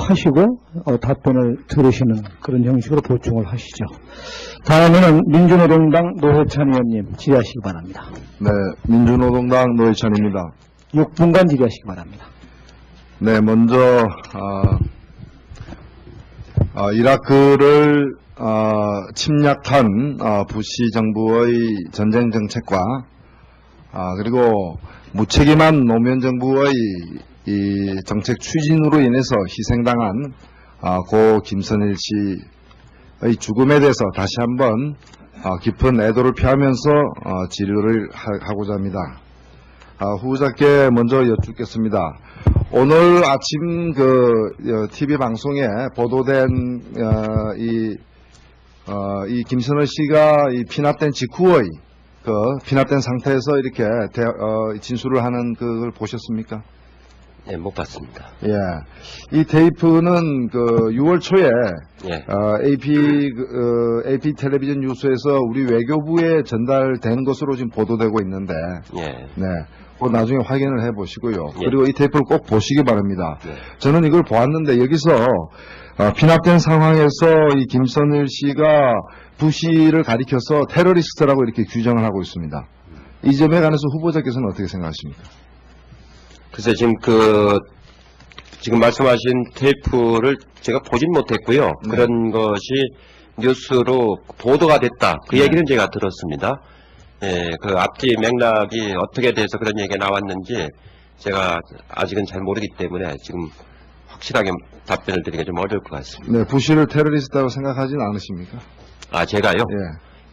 하시고 답변을 들으시는 그런 형식으로 보충을 하시죠. 다음에는 민주노동당 노회찬 의원님 질의하시기 바랍니다. 네, 민주노동당 노회찬입니다. 6분간 질의하시기 바랍니다. 네, 먼저 이라크를 침략한 부시 정부의 전쟁 정책과 그리고 무책임한 노무현 정부의 이 정책 추진으로 인해서 희생당한 고 김선일 씨의 죽음에 대해서 다시 한번 깊은 애도를 표하면서 질의를 하고자 합니다. 후보자께 먼저 여쭙겠습니다. 오늘 아침 TV 방송에 보도된 이 김선일 씨가 피납된 직후의 피납된 상태에서 이렇게 진술을 하는 그걸 보셨습니까? 네, 못 봤습니다. 예. 이 테이프는 6월 초에 예. AP 텔레비전 뉴스에서 우리 외교부에 전달된 것으로 지금 보도되고 있는데, 예. 네. 나중에 확인을 해보시고요. 예. 그리고 이 테이프를 꼭 보시기 바랍니다. 예. 저는 이걸 보았는데 여기서 피납된 상황에서 이 김선일 씨가 부시를 가리켜서 테러리스트라고 이렇게 규정을 하고 있습니다. 이 점에 관해서 후보자께서는 어떻게 생각하십니까? 글쎄, 지금 말씀하신 테이프를 제가 보진 못했고요. 네. 그런 것이 뉴스로 보도가 됐다. 그 네. 얘기는 제가 들었습니다. 예, 그 앞뒤 맥락이 어떻게 돼서 그런 얘기가 나왔는지 제가 아직은 잘 모르기 때문에 지금 확실하게 답변을 드리기가 좀 어려울 것 같습니다. 네, 부시를 테러리스트라고 생각하지는 않으십니까? 제가요?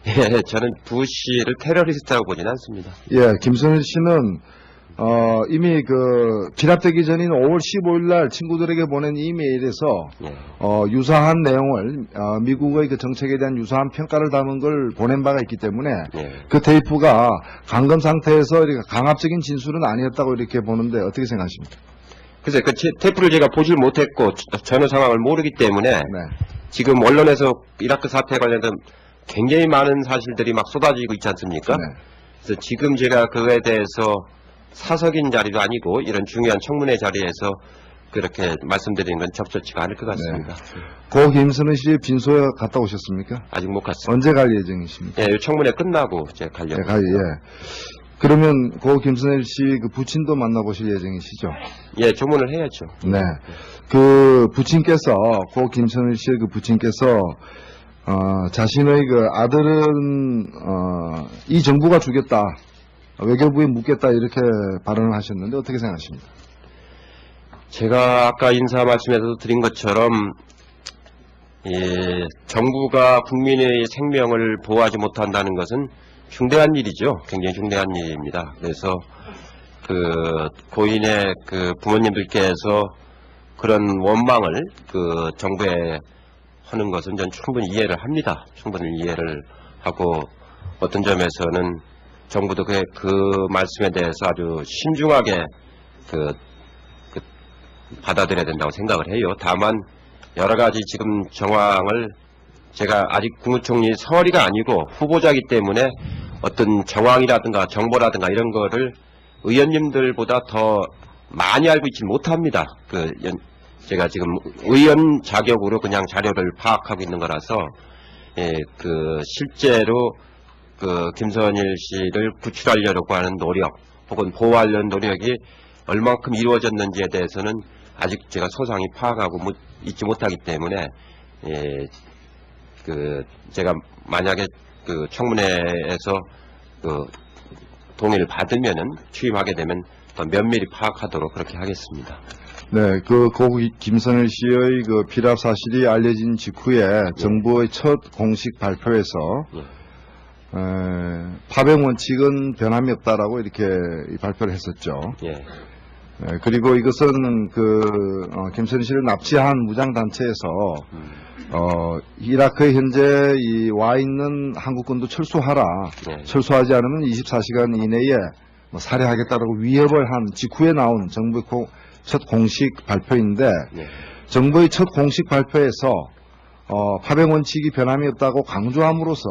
예. 예, 저는 부시를 테러리스트라고 보진 않습니다. 예, 김선일 씨는 이미 피납되기 전인 5월 15일 날 친구들에게 보낸 이메일에서 예. 유사한 내용을 미국의 그 정책에 대한 유사한 평가를 담은 걸 보낸 바가 있기 때문에 예. 그 테이프가 감금 상태에서 이렇게 강압적인 진술은 아니었다고 이렇게 보는데 어떻게 생각하십니까? 글쎄, 그 테이프를 제가 보질 못했고 전후 상황을 모르기 때문에 네. 지금 언론에서 이라크 사태 관련된 굉장히 많은 사실들이 막 쏟아지고 있지 않습니까? 네. 그래서 지금 제가 그거에 대해서 사석인 자리도 아니고 이런 중요한 청문회 자리에서 그렇게 말씀드리는 건 적절치가 않을 것 같습니다. 고 김선일 씨 빈소에 갔다 오셨습니까? 아직 못 갔습니다. 언제 갈 예정이십니까? 예, 청문회 끝나고 제가 가려고. 예. 그러면 고 김선일 씨 부친도 만나보실 예정이시죠? 예, 조문을 해야죠. 네. 부친께서, 고 김선일 씨의 부친께서, 자신의 아들은, 이 정부가 주겠다. 외교부에 묻겠다. 이렇게 발언을 하셨는데 어떻게 생각하십니까? 제가 아까 인사 말씀에서도 드린 것처럼, 정부가 국민의 생명을 보호하지 못한다는 것은 중대한 일이죠. 굉장히 중대한 일입니다. 그래서 고인의 부모님들께서 그런 원망을 정부에 하는 것은 전 충분히 이해를 합니다. 충분히 이해를 하고 어떤 점에서는 정부도 그 말씀에 대해서 아주 신중하게 받아들여야 된다고 생각을 해요. 다만 여러 가지 지금 정황을 제가 아직 국무총리 서리가 아니고 후보자이기 때문에 어떤 정황이라든가 정보라든가 이런 거를 의원님들보다 더 많이 알고 있지 못합니다. 제가 지금 의원 자격으로 그냥 자료를 파악하고 있는 거라서 실제로 김선일 씨를 구출하려고 하는 노력 혹은 보호하려는 노력이 얼만큼 이루어졌는지에 대해서는 아직 제가 소상히 파악하고 있지 못하기 때문에 제가 만약에 청문회에서 동의를 받으면은 취임하게 되면 더 면밀히 파악하도록 그렇게 하겠습니다. 네, 고 김선일 씨의 피랍 사실이 알려진 직후에 정부의 첫 공식 발표에서 파병 원칙은 변함이 없다라고 이렇게 발표를 했었죠. 예. 그리고 이것은 김선일 씨를 납치한 무장단체에서 이라크에 현재 와 있는 한국군도 철수하라. 네. 철수하지 않으면 24시간 이내에 살해하겠다라고 위협을 한 직후에 나온 정부의 첫 공식 발표인데 네. 정부의 첫 공식 발표에서 파병 원칙이 변함이 없다고 강조함으로써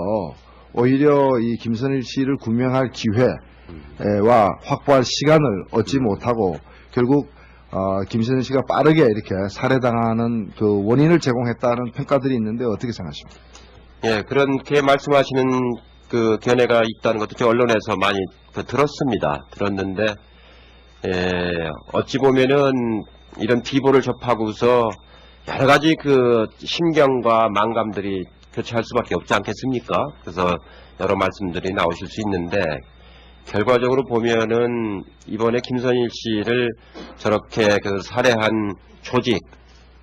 오히려 이 김선일 씨를 구명할 기회와 확보할 시간을 얻지 못하고 결국 김선일 씨가 빠르게 이렇게 살해당하는 그 원인을 제공했다는 평가들이 있는데 어떻게 생각하십니까? 예, 그렇게 말씀하시는 그 견해가 있다는 것도 저 언론에서 많이 들었는데, 어찌 보면은 이런 비보를 접하고서 여러 가지 그 심경과 망감들이 교차할 수밖에 없지 않겠습니까? 그래서 여러 말씀들이 나오실 수 있는데, 결과적으로 보면은 이번에 김선일 씨를 저렇게 그 살해한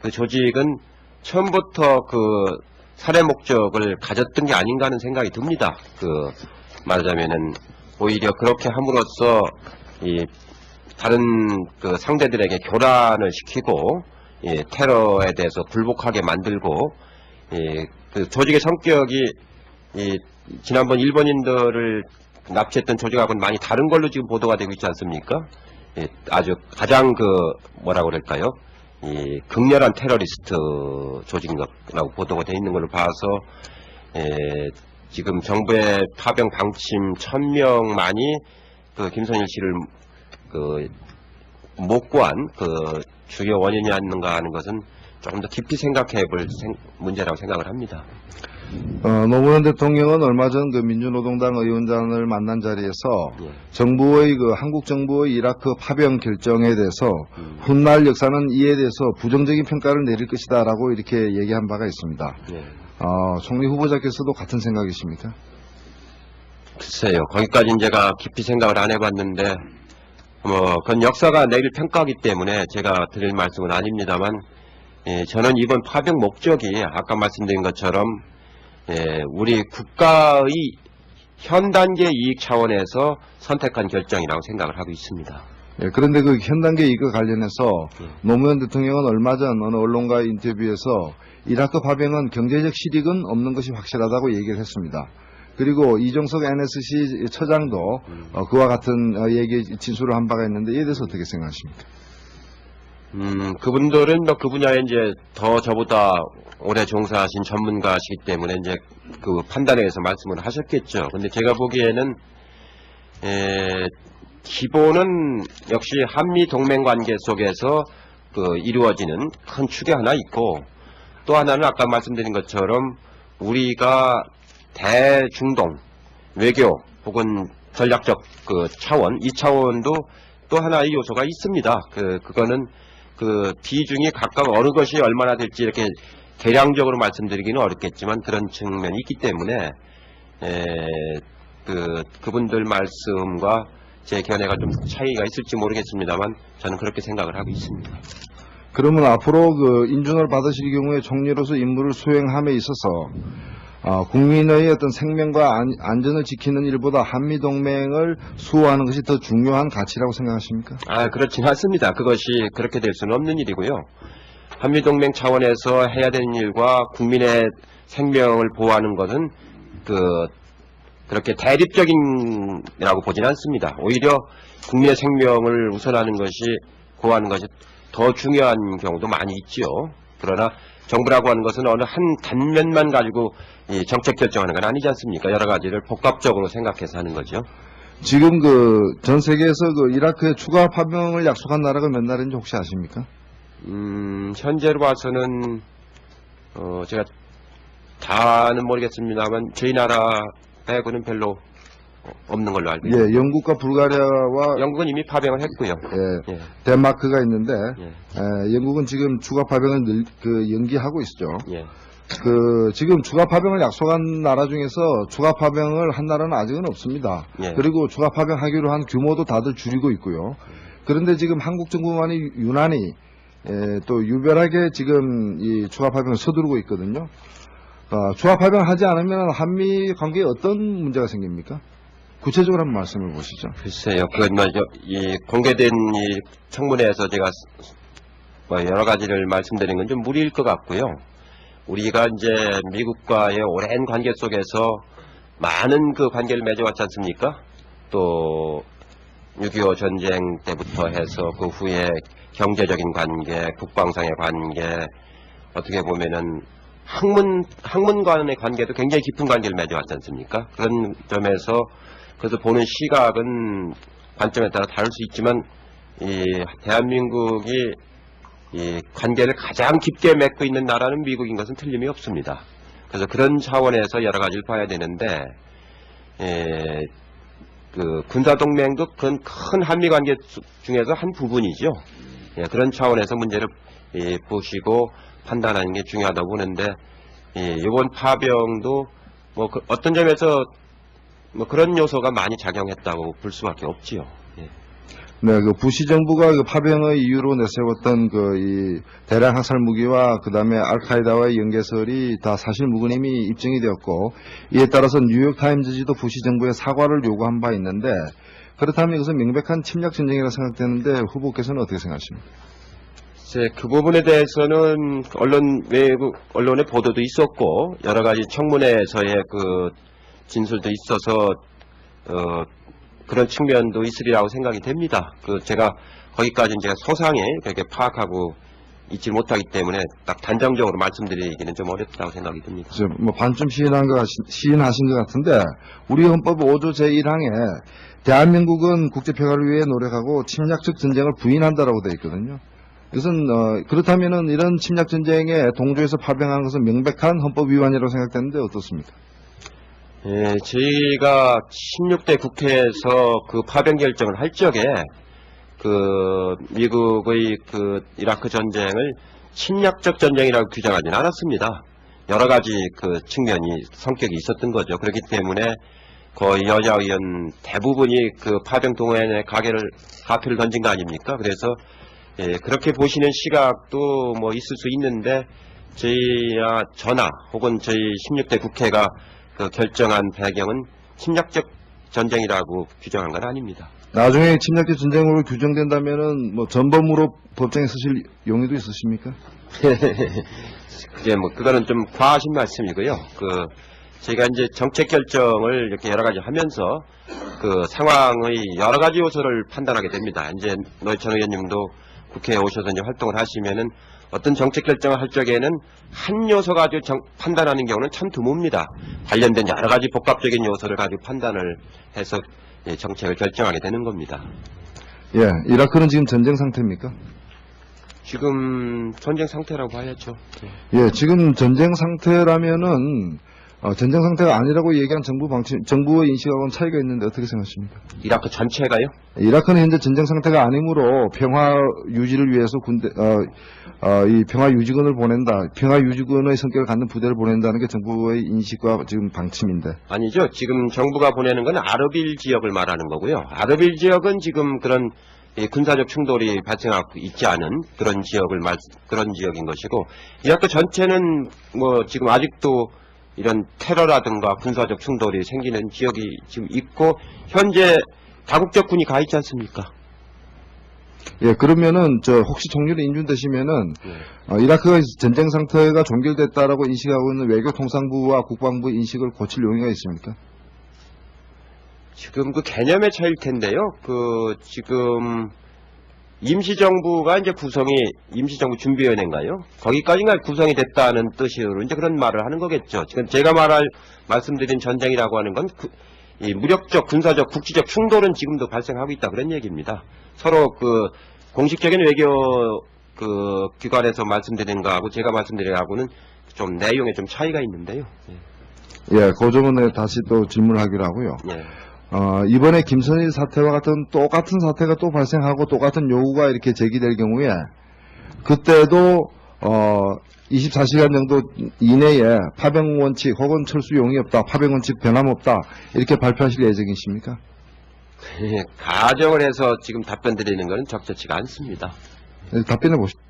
그 조직은 처음부터 그 살해 목적을 가졌던 게 아닌가 하는 생각이 듭니다. 말하자면은 오히려 그렇게 함으로써 이 다른 그 상대들에게 교란을 시키고 테러에 대해서 굴복하게 만들고 그 조직의 성격이 지난번 일본인들을 납치했던 조직하고는 많이 다른 걸로 지금 보도가 되고 있지 않습니까? 아주 가장 뭐라고 그럴까요? 극렬한 테러리스트 조직이라고 보도가 되어 있는 걸로 봐서, 지금 정부의 파병 방침 1000명만이 그 김선일 씨를 못 구한 주요 원인이 아닌가 하는 것은 조금 더 깊이 생각해 볼 문제라고 생각을 합니다. 노무현 대통령은 얼마 전 그 민주노동당 의원장을 만난 자리에서 정부의 한국 정부의 이라크 파병 결정에 대해서 훗날 역사는 이에 대해서 부정적인 평가를 내릴 것이다라고 이렇게 얘기한 바가 있습니다. 총리 후보자께서도 같은 생각이십니까? 글쎄요, 거기까지 제가 깊이 생각을 안 해봤는데, 그건 역사가 내릴 평가이기 때문에 제가 드릴 말씀은 아닙니다만, 저는 이번 파병 목적이 아까 말씀드린 것처럼 우리 국가의 현 단계 이익 차원에서 선택한 결정이라고 생각을 하고 있습니다. 그런데 그 현 단계 이익과 관련해서 노무현 대통령은 얼마 전 어느 언론과의 인터뷰에서 이라크 파병은 경제적 실익은 없는 것이 확실하다고 얘기를 했습니다. 그리고 이종석 NSC 처장도 그와 같은 진술을 한 바가 있는데 이에 대해서 어떻게 생각하십니까? 그분들은 그 분야에 이제 더 저보다 오래 종사하신 전문가시기 때문에 이제 그 판단에 의해서 말씀을 하셨겠죠. 근데 제가 보기에는, 기본은 역시 한미 동맹 관계 속에서 이루어지는 큰 축이 하나 있고, 또 하나는 아까 말씀드린 것처럼 우리가 대중동 외교 혹은 전략적 차원, 이 차원도 또 하나의 요소가 있습니다. 그거는 비중이 각각 어느 것이 얼마나 될지 이렇게 대량적으로 말씀드리기는 어렵겠지만 그런 측면이 있기 때문에 그분들 말씀과 제 견해가 좀 차이가 있을지 모르겠습니다만 저는 그렇게 생각을 하고 있습니다. 그러면 앞으로 인준을 받으실 경우에 총리로서 임무를 수행함에 있어서 국민의 어떤 생명과 안전을 지키는 일보다 한미동맹을 수호하는 것이 더 중요한 가치라고 생각하십니까? 그렇지는 않습니다. 그것이 그렇게 될 수는 없는 일이고요. 한미동맹 차원에서 해야 되는 일과 국민의 생명을 보호하는 것은 그렇게 대립적인이라고 보지는 않습니다. 오히려 국민의 생명을 우선하는 것이, 보호하는 것이 더 중요한 경우도 많이 있지요. 그러나 정부라고 하는 것은 어느 한 단면만 가지고 이 정책 결정하는 건 아니지 않습니까? 여러 가지를 복합적으로 생각해서 하는 거죠. 지금 전 세계에서 이라크에 추가 파병을 약속한 나라가 몇 나라인지 혹시 아십니까? 현재로 봐서는 제가 다는 모르겠습니다만 저희 나라 빼고는 별로 없는 걸로 알고 있습니다. 영국과 불가리아와 영국은 이미 파병을 했고요. 덴마크가 있는데 영국은 지금 추가 파병을 연기하고 있죠. 지금 추가 파병을 약속한 나라 중에서 추가 파병을 한 나라는 아직은 없습니다. 그리고 추가 파병하기로 한 규모도 다들 줄이고 있고요. 그런데 지금 한국 정부만이 유난히 또 유별하게 지금 이 추가 파병을 서두르고 있거든요. 추가 파병하지 않으면 한미 관계에 어떤 문제가 생깁니까? 구체적으로 한번 말씀해 보시죠. 글쎄요, 이 공개된 이 청문회에서 제가 여러 가지를 말씀드린 건 좀 무리일 것 같고요. 우리가 이제 미국과의 오랜 관계 속에서 많은 관계를 맺어왔지 않습니까? 또 6.25 전쟁 때부터 해서 그 후에 경제적인 관계, 국방상의 관계, 어떻게 보면은 학문 간의 관계도 굉장히 깊은 관계를 맺어왔지 않습니까? 그런 점에서 그래서 보는 시각은 관점에 따라 다를 수 있지만 이 대한민국이 이 관계를 가장 깊게 맺고 있는 나라는 미국인 것은 틀림이 없습니다. 그래서 그런 차원에서 여러 가지를 봐야 되는데, 그 군사동맹도 그런 큰 한미 관계 중에서 한 부분이죠. 그런 차원에서 문제를 보시고 판단하는 게 중요하다고 보는데, 이번 파병도 뭐 어떤 점에서 뭐 그런 요소가 많이 작용했다고 볼 수밖에 없지요. 네, 그 부시 정부가 그 파병의 이유로 내세웠던 이 대량 학살 무기와 그 다음에 알카에다와의 연계설이 다 사실 무근임이 입증이 되었고, 이에 따라서 뉴욕 타임즈지도 부시 정부의 사과를 요구한 바 있는데, 그렇다면 이것은 명백한 침략 전쟁이라고 생각되는데 후보께서는 어떻게 생각하십니까? 그 부분에 대해서는 외국 언론의 보도도 있었고 여러 가지 청문회에서의 그 진술도 있어서 그런 측면도 있으리라고 생각이 됩니다. 제가 거기까지 이제 소상히 그렇게 파악하고 있지 못하기 때문에 딱 단정적으로 말씀드리기는 좀 어렵다고 생각이 듭니다. 뭐 반쯤 시인하신 것 같은데, 우리 헌법 5조 제1항에 대한민국은 국제평화를 위해 노력하고 침략적 전쟁을 부인한다라고 되어 있거든요. 이것은 그렇다면은 이런 침략 전쟁에 동조해서 파병한 것은 명백한 헌법 위반이라고 생각되는데 어떻습니까? 저희가 16대 국회에서 그 파병 결정을 할 적에 미국의 이라크 전쟁을 침략적 전쟁이라고 규정하지는 않았습니다. 여러 가지 측면이 성격이 있었던 거죠. 그렇기 때문에 거의 여야 의원 대부분이 파병 동원에 가표를 던진 거 아닙니까? 그래서 그렇게 보시는 시각도 뭐 있을 수 있는데, 저나 혹은 저희 16대 국회가 결정한 배경은 침략적 전쟁이라고 규정한 건 아닙니다. 나중에 침략적 전쟁으로 규정된다면은 뭐 전범으로 법정에 서실 용의도 있으십니까? 그거는 좀 과하신 말씀이고요. 저희가 이제 정책 결정을 이렇게 여러 가지 하면서 상황의 여러 가지 요소를 판단하게 됩니다. 이제 노회찬 의원님도 국회에 오셔서 이제 활동을 하시면은 어떤 정책 결정을 할 적에는 한 요소 가지고 판단하는 경우는 참 드뭅니다. 관련된 여러 가지 복합적인 요소를 가지고 판단을 해서 정책을 결정하게 되는 겁니다. 예, 이라크는 지금 전쟁 상태입니까? 지금 전쟁 상태라고 봐야죠. 예, 지금 전쟁 상태라면은 전쟁 상태가 아니라고 얘기한 정부의 인식하고는 차이가 있는데 어떻게 생각하십니까? 이라크 전체가요? 이라크는 현재 전쟁 상태가 아니므로 평화 유지를 위해서 이 평화 유지군을 보낸다, 평화 유지군의 성격을 갖는 부대를 보낸다는 게 정부의 인식과 지금 방침인데. 아니죠. 지금 정부가 보내는 건 아르빌 지역을 말하는 거고요. 아르빌 지역은 지금 그런 군사적 충돌이 발생하고 있지 않은 그런 지역인 것이고, 이라크 전체는 뭐 지금 아직도 이런 테러라든가 군사적 충돌이 생기는 지역이 지금 있고, 현재 다국적군이 가 있지 않습니까? 예, 그러면은 혹시 총리로 인준되시면은 이라크가 전쟁 상태가 종결됐다라고 인식하고 있는 외교통상부와 국방부 인식을 고칠 용의가 있습니까? 지금 개념의 차이일 텐데요. 지금 임시정부가 이제 임시정부 준비위원회인가요? 거기까지가 구성이 됐다는 뜻으로 이제 그런 말을 하는 거겠죠. 지금 제가 말씀드린 전쟁이라고 하는 건 이 무력적, 군사적, 국지적 충돌은 지금도 발생하고 있다, 그런 얘기입니다. 서로 공식적인 외교 기관에서 말씀드리는 거하고 제가 말씀드리는 거하고는 좀 내용에 좀 차이가 있는데요. 예, 그 점은 다시 또 질문을 하기로 하고요. 예. 이번에 김선일 사태와 같은 똑같은 사태가 또 발생하고 똑같은 요구가 이렇게 제기될 경우에 그때도 24시간 정도 이내에 파병 원칙 혹은 철수 용의 없다, 파병 원칙 변함없다 이렇게 발표하실 예정이십니까? 가정을 해서 지금 답변 드리는 것은 적절치가 않습니다. 답변해 보십시오.